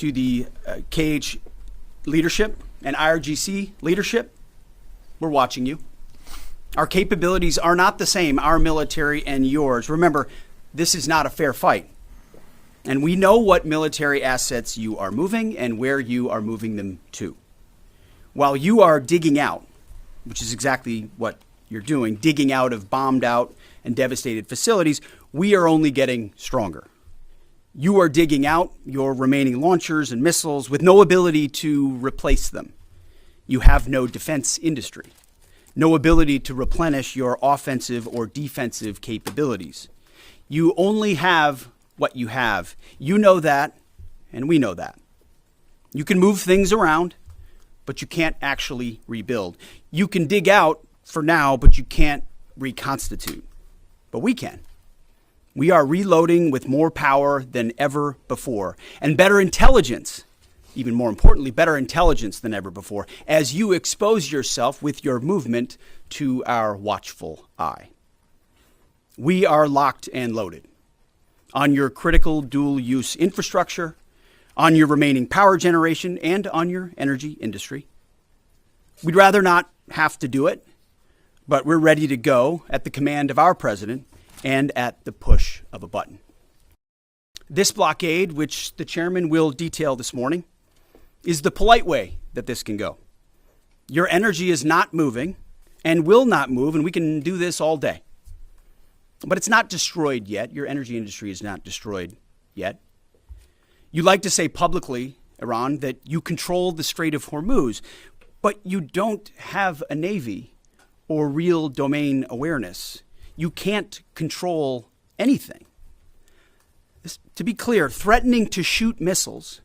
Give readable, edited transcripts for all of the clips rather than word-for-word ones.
to the KH leadership and IRGC leadership, we're watching you. Our capabilities are not the same, our military and yours. Remember, this is not a fair fight. And we know what military assets you are moving and where you are moving them to. While you are digging out, which is exactly what you're doing, digging out of bombed out and devastated facilities, we are only getting stronger. You are digging out your remaining launchers and missiles with no ability to replace them. You have no defense industry, no ability to replenish your offensive or defensive capabilities. You only have what you have. You know that, and we know that. You can move things around, but you can't actually rebuild. You can dig out for now, but you can't reconstitute. But we can. We are reloading with more power than ever before, and better intelligence, even more importantly, better intelligence than ever before, as you expose yourself with your movement to our watchful eye. We are locked and loaded on your critical dual-use infrastructure, on your remaining power generation, and on your energy industry. We'd rather not have to do it, but we're ready to go at the command of our president and at the push of a button. This blockade, which the chairman will detail this morning, is the polite way that this can go. Your energy is not moving and will not move, and we can do this all day. But it's not destroyed yet. Your energy industry is not destroyed yet. You like to say publicly, Iran, that you control the Strait of Hormuz, but you don't have a navy or real domain awareness. You can't control anything. To be clear, threatening to shoot missiles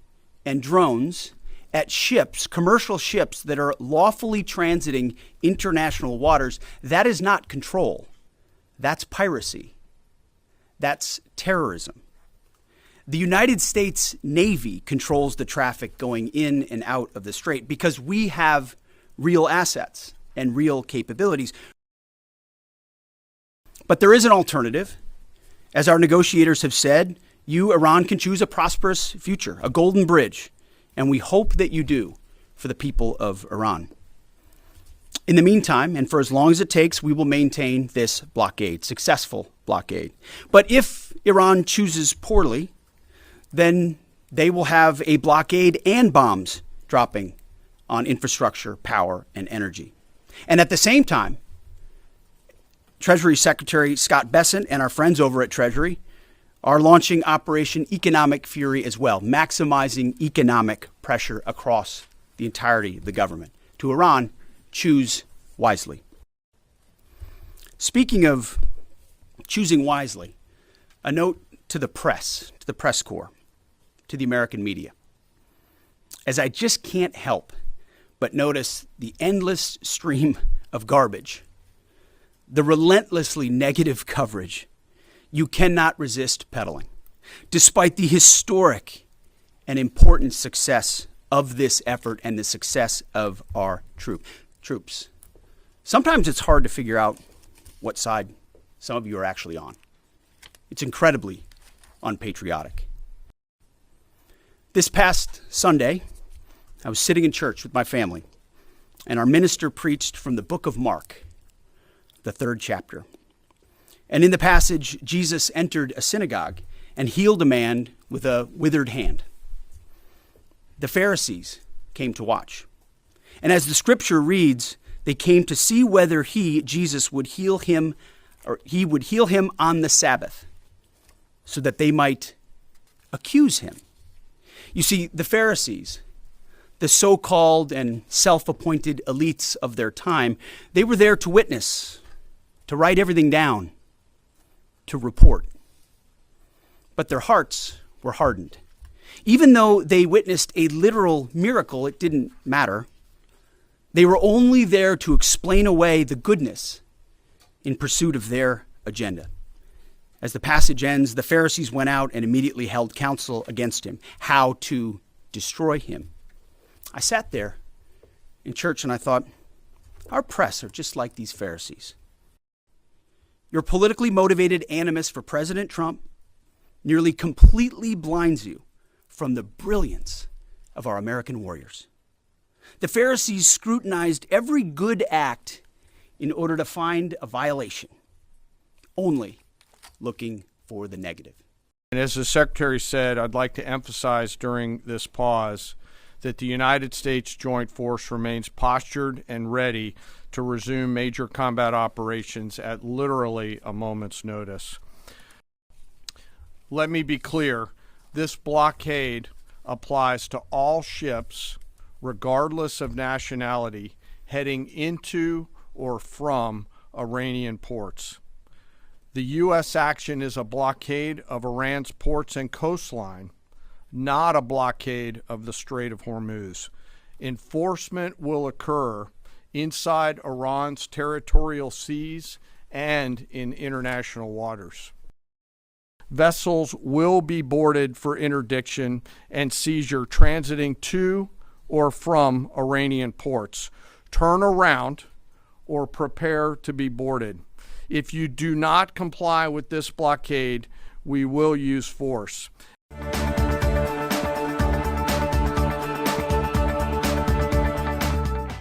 and drones at ships, commercial ships that are lawfully transiting international waters, that is not control. That's piracy. That's terrorism. The United States Navy controls the traffic going in and out of the strait because we have real assets and real capabilities. But there is an alternative. As our negotiators have said, you, Iran, can choose a prosperous future, a golden bridge, and we hope that you do for the people of Iran. In the meantime, and for as long as it takes, we will maintain this blockade, successful blockade. But if Iran chooses poorly, then they will have a blockade and bombs dropping on infrastructure, power, and energy. And at the same time, Treasury Secretary Scott Bessent and our friends over at Treasury are launching Operation Economic Fury as well, maximizing economic pressure across the entirety of the government. To Iran, choose wisely. Speaking of choosing wisely, a note to the press corps, to the American media. As I just can't help but notice the endless stream of garbage, the relentlessly negative coverage, you cannot resist peddling, despite the historic and important success of this effort and the success of our troops. Sometimes it's hard to figure out what side some of you are actually on. It's incredibly unpatriotic. This past Sunday, I was sitting in church with my family, and our minister preached from the book of Mark, the 3rd chapter. And in the passage, Jesus entered a synagogue and healed a man with a withered hand. The Pharisees came to watch. And as the scripture reads, they came to see whether Jesus would heal him, or he would heal him on the Sabbath, so that they might accuse him. You see, the Pharisees, the so-called and self-appointed elites of their time, they were there to witness, to write everything down, to report. But their hearts were hardened. Even though they witnessed a literal miracle, it didn't matter. They were only there to explain away the goodness in pursuit of their agenda. As the passage ends, the Pharisees went out and immediately held counsel against him, how to destroy him. I sat there in church and I thought, our press are just like these Pharisees. Your politically motivated animus for President Trump nearly completely blinds you from the brilliance of our American warriors. The Pharisees scrutinized every good act in order to find a violation, only looking for the negative. And as the Secretary said, I'd like to emphasize during this pause that the United States Joint Force remains postured and ready to resume major combat operations at literally a moment's notice. Let me be clear, this blockade applies to all ships, regardless of nationality, heading into or from Iranian ports. The U.S. action is a blockade of Iran's ports and coastline, not a blockade of the Strait of Hormuz. Enforcement will occur inside Iran's territorial seas and in international waters. Vessels will be boarded for interdiction and seizure transiting to or from Iranian ports. Turn around or prepare to be boarded. If you do not comply with this blockade, we will use force.